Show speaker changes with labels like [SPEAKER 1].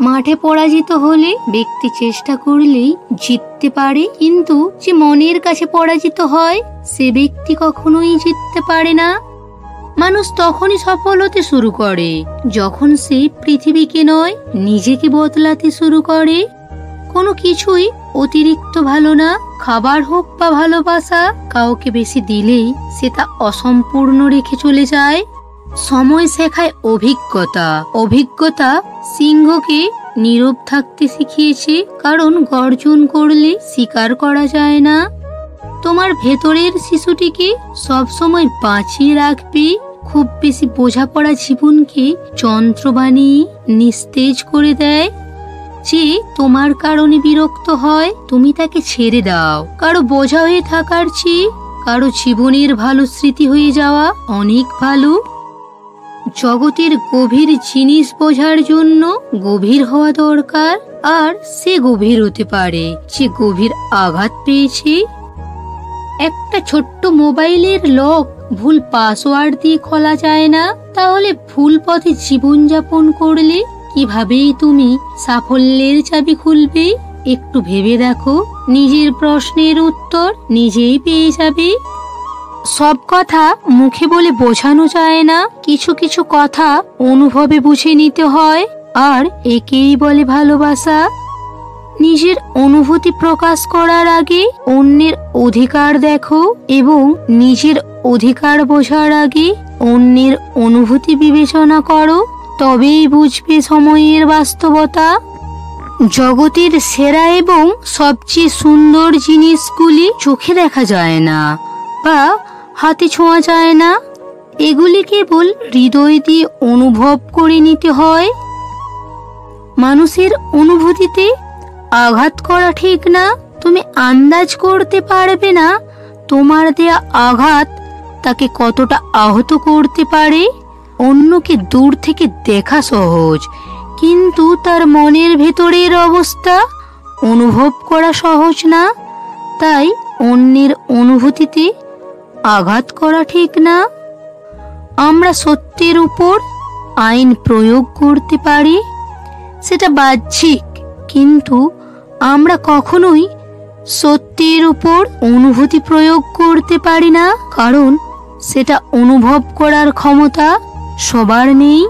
[SPEAKER 1] মাঠে পরাজিত হলে ব্যক্তি চেষ্টা করলেই জিততে পারে, কিন্তু যে মনের কাছে পরাজিত হয় সে ব্যক্তি কখনোই জিততে পারে না। মানুষ তখনই সফল হতে শুরু করে যখন সে পৃথিবীকে নয় নিজেকে বদলাতে শুরু করে। কোনো কিছুই অতিরিক্ত ভালো না, খাবার হোক বা ভালোবাসা, কাউকে বেশি দিলেই সে তা অসম্পূর্ণ রেখে চলে যায়। সময় শেখায় অভিজ্ঞতা, অভিজ্ঞতা সিংহকে নীরব থাকতে শিখিয়েছে, কারণ গর্জন করলে শিকার করা যায় না। তোমার ভেতরের শিশুটিকে সবসময় বাঁচিয়ে রাখবে। খুব বেশি বোঝাপড়া জীবনকে যন্ত্র বানিয়ে নিস্তেজ করে দেয়। যে তোমার কারণে বিরক্ত হয় তুমি তাকে ছেড়ে দাও। কারো বোঝা হয়ে থাকার চেয়ে কারো জীবনের ভালো স্মৃতি হয়ে যাওয়া অনেক ভালো। জগতের গভীর জিনিস বোঝার জন্য গভীর হওয়া দরকার, আর সে গভীর হতে পারে যে গভীর আঘাত পেয়েছে। একটা ছোট্ট মোবাইলের লক ভুল পাসওয়ার্ড দিয়ে খোলা যায় না, তাহলে ভুল পথে জীবনযাপন করলে কিভাবেই তুমি সাফল্যের চাবি খুলবে? একটু ভেবে দেখো, নিজের প্রশ্নের উত্তর নিজেই পেয়ে যাবে। সব কথা মুখে বলে বোঝানো যায় না, কিছু কিছু কথা অনুভবে বুঝে নিতে হয়, আর একেই বলে ভালোবাসা। নিজের অনুভূতি প্রকাশ করার আগে অন্যের অধিকার দেখো, এবং নিজের অধিকার বোঝার আগে অন্যের অনুভূতি বিবেচনা করো, তবেই বুঝবে সময়ের বাস্তবতা। জগতের সেরা এবং সবচেয়ে সুন্দর জিনিসগুলি চোখে দেখা যায় না বা হাতে ছোঁয়া যায় না, এগুলি কেবল হৃদয় দিয়ে অনুভব করে নিতে হয়। মানুষের অনুভূতিতে আঘাত করা ঠিক না। তুমি আন্দাজ করতে পারবে না তোমার দেয়া আঘাত তাকে কতটা আহত করতে পারে। অন্যকে দূর থেকে দেখা সহজ, কিন্তু তার মনের ভেতরের অবস্থা অনুভব করা সহজ না। তাই অন্যের অনুভূতিতে আঘাত করা ঠিক না। আমরা সত্যের উপর আইন প্রয়োগ করতে পারি, সেটা বাহ্যিক, কিন্তু আমরা কখনোই সত্যের উপর অনুভূতি প্রয়োগ করতে পারি না, কারণ সেটা অনুভব করার ক্ষমতা সবার নেই।